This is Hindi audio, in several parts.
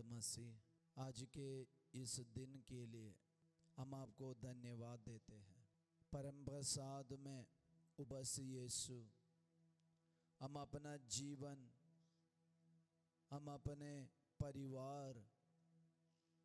मसीह, आज के इस दिन के लिए हम आपको धन्यवाद देते हैं। परम प्रसाद में उपस्थित यीशु, हम अपना जीवन, हम अपने परिवार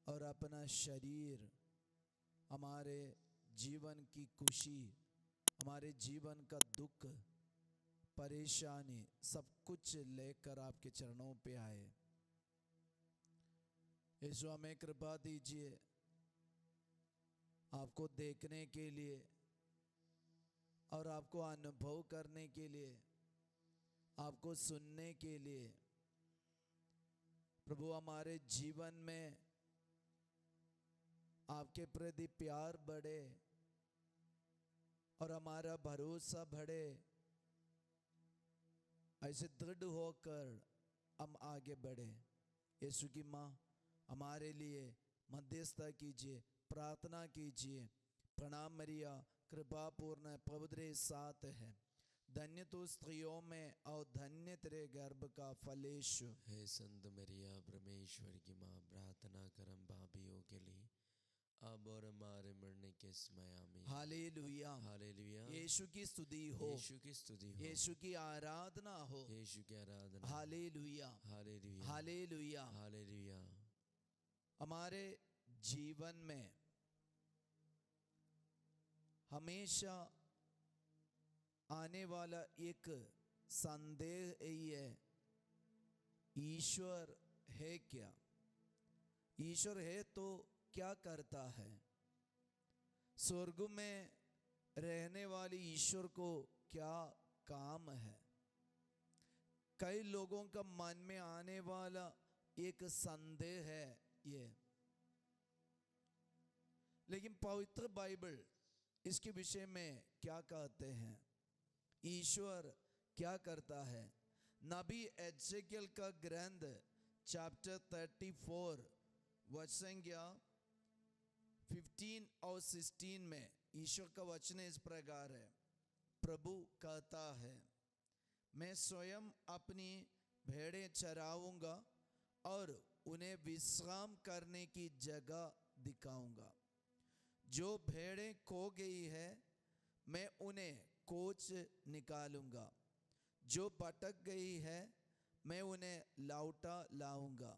और अपना शरीर, हमारे जीवन की खुशी, हमारे जीवन का दुख, परेशानी, सब कुछ लेकर आपके चरणों पे आए। यीशु, हमें कृपा दीजिए आपको देखने के लिए और आपको अनुभव करने के लिए, आपको सुनने के लिए। प्रभु, हमारे जीवन में आपके प्रति प्यार बढ़े और हमारा भरोसा बढ़े, ऐसे दृढ़ होकर हम आगे बढ़े। यीशु की माँ, हमारे लिए मध्यस्थता कीजिए, प्रार्थना कीजिए। प्रणाम मरिया, कृपा पूर्ण, प्रभु तेरे साथ है, धन्य तू स्त्रियों में और धन्य तेरे गर्भ का फल यीशु। हे संत मरिया, परमेश्वर की माँ, प्रार्थना कर हम पापियों के लिए, अब और हमारे मरने के समय आमीन। Hallelujah, hallelujah. यीशु की स्तुति हो, यीशु की स्तुति हो, यीशु की आराधना हो, यीशु की आराधना। Hallelujah, hallelujah, hallelujah. हालेलुया। हमारे जीवन में हमेशा आने वाला एक संदेह यही है, ईश्वर है क्या? ईश्वर है तो क्या करता है? स्वर्ग में रहने वाले ईश्वर को क्या काम है? कई लोगों का मन में आने वाला एक संदेह है ये। लेकिन पवित्र बाइबल इसके विषय में क्या कहते हैं? ईश्वर क्या करता है? नबी एजेकियल का ग्रंथ चैप्टर 34 वचन 15 और 16 में ईश्वर का वचन इस प्रकार है। प्रभु कहता है, मैं स्वयं अपनी भेड़ें चराऊंगा और उन्हें विश्राम करने की जगह दिखाऊंगा। जो भेड़ें खो गई है, मैं उन्हें खोज निकालूंगा। जो भटक गई है, मैं उन्हें लौटा लाऊंगा।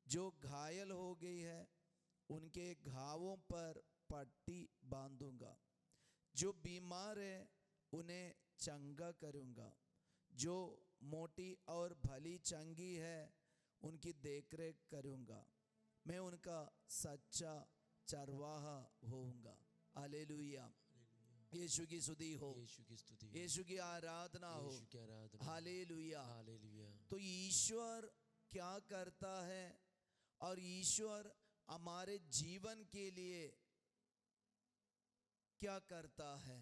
जो घायल हो गई है, उनके घावों पर पट्टी बांधूंगा। जो बीमार है, उन्हें चंगा करूंगा। जो मोटी और भली चंगी है, उनकी देखरेख करूंगा। मैं उनका सच्चा चरवाहा होऊंगा। हालेलुया, यीशु की स्तुति हो, यीशु की स्तुति, यीशु की आराधना हो, यीशु की आराधना। हालेलुया। हालेलुया। तो ईश्वर क्या करता है और ईश्वर हमारे जीवन के लिए क्या करता है,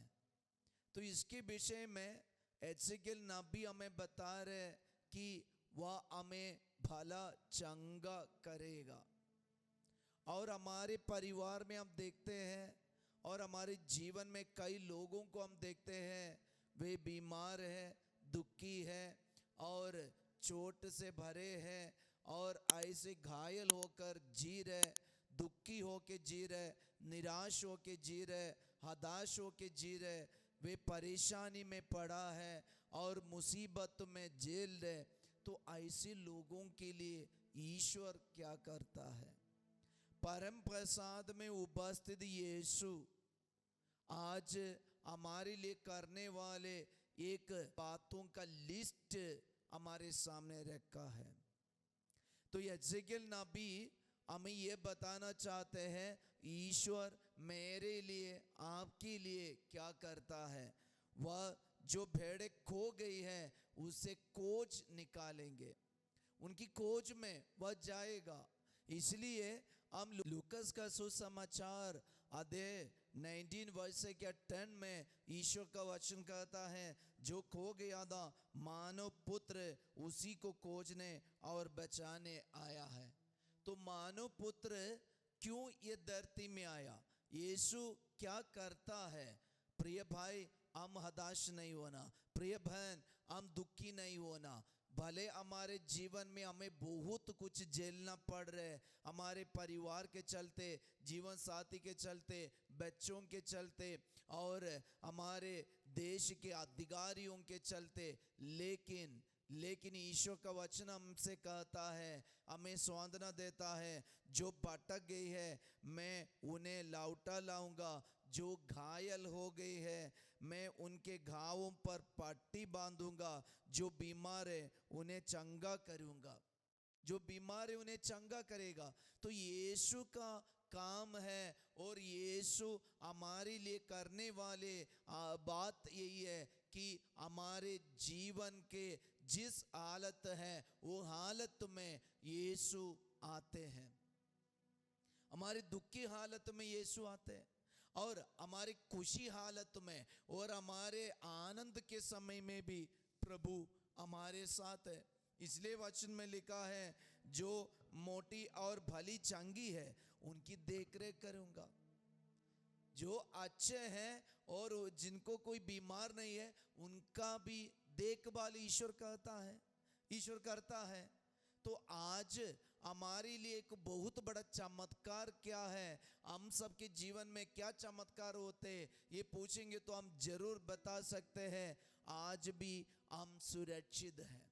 तो इसके विषय में एजेकियल नबी हमें बता रहे कि वह हमें भला चंगा करेगा। और हमारे परिवार में हम देखते हैं और हमारे जीवन में कई लोगों को हम देखते हैं, वे बीमार हैं, दुखी हैं और चोट से भरे हैं और ऐसे घायल होकर जी रहे, दुखी होके जी रहे, निराश होके जी रहे, हताश होके जी रहे। वे परेशानी में पड़ा है और मुसीबत में जेल रहे। तो ऐसे लोगों के लिए ईश्वर क्या करता है? परम प्रसाद में उपस्थित यीशु आज हमारे लिए करने वाले एक बातों का लिस्ट हमारे सामने रखा है। तो एजेकियल नबी हमें ये बताना चाहते हैं, ईश्वर मेरे लिए, आपके लिए क्या करता है। वह जो भेड़ें खो गई है, उसे खोज निकालेंगे, उनकी खोज में वह जाएगा। इसलिए हम लूकस का सुसमाचार अध्याय 19 वर्ष 10 में ईश्वर का वचन कहता है, जो खो गया था मानव पुत्र उसी को खोजने और बचाने आया है। तो मानव पुत्र क्यों ये धरती में आया? यीशु क्या करता है? प्रिय भाई, हम हताश नहीं होना, प्रिय बहन हम दुखी नहीं होना, भले हमारे जीवन में हमें बहुत कुछ झेलना पड़ रहा है, हमारे परिवार के चलते, जीवन साथी के चलते, बच्चों के चलते और हमारे देश के अधिकारियों के चलते, लेकिन ईश्वर का वचन हमसे कहता है, हमें सांत्वना देता है, जो भटक गई है मैं उन्हें लौटा लाऊंगा, जो घायल हो गई है मैं उनके घावों पर पट्टी बांधूंगा, जो बीमार है उन्हें चंगा करूंगा, जो बीमार है उन्हें चंगा करेगा। तो यीशु का काम है और यीशु हमारे लिए करने वाले बात यही है कि हमारे जीवन के जिस हालत है वो हालत में यीशु आते हैं, हमारे दुख की हालत में यीशु आते हैं और हमारी खुशी हालत में और हमारे आनंद के समय में भी प्रभु हमारे साथ है। इसलिए वचन में लिखा है, जो मोटी और भली चंगी है उनकी देखरेख करूंगा, जो अच्छे हैं और जिनको कोई बीमार नहीं है उनका भी देखभाल ईश्वर करता है। तो आज हमारे लिए एक बहुत बड़ा चमत्कार क्या है, हम सबके जीवन में क्या चमत्कार होते ये पूछेंगे तो हम जरूर बता सकते हैं, आज भी हम सुरक्षित हैं,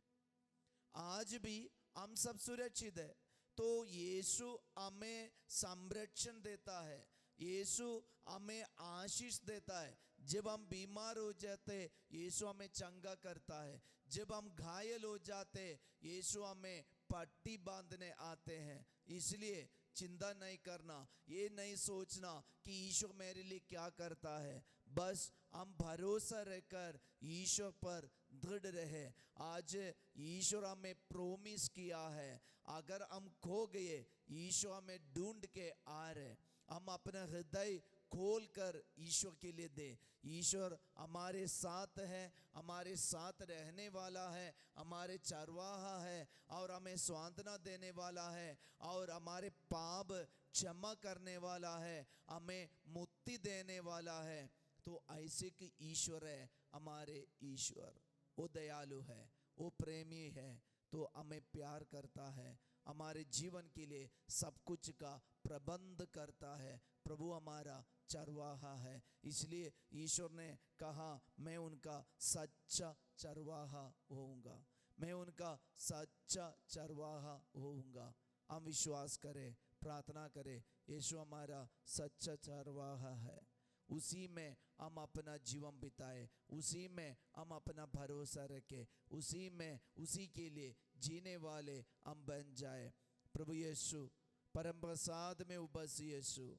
आज भी हम सब सुरक्षित है। तो यीशु हमें संरक्षण देता है, यीशु हमें आशीष देता है। जब हम बीमार हो जाते यीशु हमें चंगा करता है, जब हम घायल हो जाते यीशु हमें पट्टी बांधने आते हैं। इसलिए चिंता नहीं करना, ये नहीं सोचना कि ईश्वर मेरे लिए क्या करता है, बस हम भरोसा रहकर ईश्वर पर दृढ़ रहे। आज ईश्वर हमें प्रोमिस किया है, अगर हम खो गए ईश्वर हमें ढूंढ के आ रहे, हम अपना हृदय खोल कर ईश्वर के लिए दे। ईश्वर हमारे साथ है, हमारे साथ रहने वाला है, हमारे चरवाहा है और हमें सांत्वना देने वाला है और हमारे पाप क्षमा करने वाला है, हमें मुक्ति देने वाला है। तो ऐसे कि ईश्वर है हमारे ईश्वर, वो दयालु है, वो प्रेमी है, तो हमें प्यार करता है, हमारे जीवन के लिए सब कुछ का प्रबंध करता है। प्रभु हमारा चरवाहा है, इसलिए ईश्वर ने कहा मैं उनका सच्चा चरवाहा होऊंगा, मैं उनका सच्चा चरवाहा होऊंगा। हम विश्वास करें, प्रार्थना करें, यीशु हमारा सच्चा चरवाहा है, उसी में हम अपना जीवन बिताए, उसी में हम अपना भरोसा रखें, उसी में उसी के लिए जीने वाले हम बन जाए। प्रभु यीशु परम प्रसाद में उपस्थित यीशु,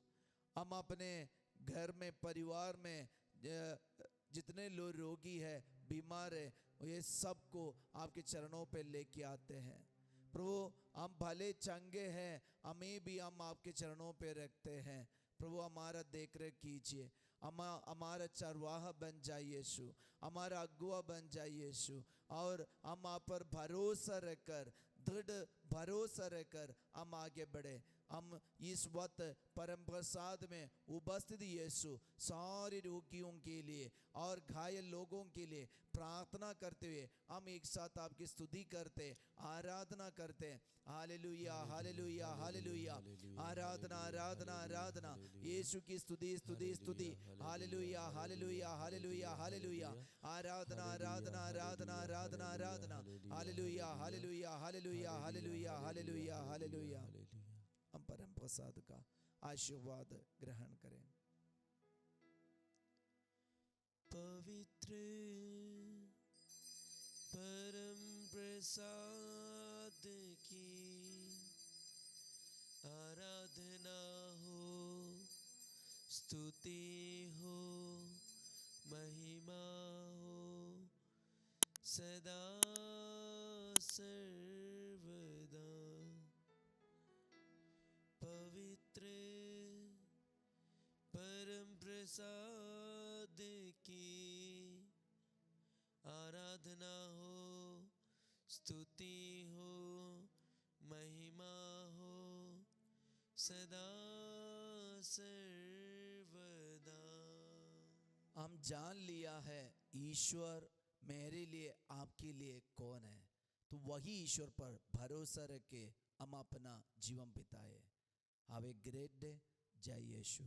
हम अपने घर में परिवार में जितने लोग रोगी है, बीमार है, ये सबको आपके चरणों पे लेके आते हैं। प्रभु हम भले चंगे हैं, हमें भी हम आपके चरणों पे रखते हैं। प्रभु हमारा देख रेख कीजिए, हमारा चरवाहा बन जाइए यीशु, हमारा अगुआ बन जाइए यीशु, और हम आप पर भरोसा रखकर, दृढ़ भरोसा रखकर हम आगे बढ़े। हम इस वक्त परम प्रसाद में उपस्थित यीशु सारे रोगियों के लिए और घायल लोगों के लिए प्रार्थना करते हुए हम एक साथ आपकी स्तुति करते, आराधना करते। हालेलुया हालेलुया हालेलुया, आराधना आराधना आराधना, यीशु की स्तुति स्तुति स्तुति, हालेलुया हालेलुया हालेलुया हालेलुया, आराधना आराधना आराधना आराधना आराधना, hallelujah hallelujah hallelujah hallelujah hallelujah hallelujah. हम परम प्रसाद का आशीर्वाद ग्रहण करें। पवित्र परम प्रसाद की आराधना हो, स्तुति हो, महिमा हो सदा सर्वदा। पवित्र परम प्रसाद की आराधना हो, स्तुति हो, महिमा हो सदा सर्वदा। हम जान लिया है ईश्वर मेरे लिए आपके लिए कौन है। तो वही ईश्वर पर भरोसा रख के हम अपना जीवन बिताए। Have a great day. जय यीशु।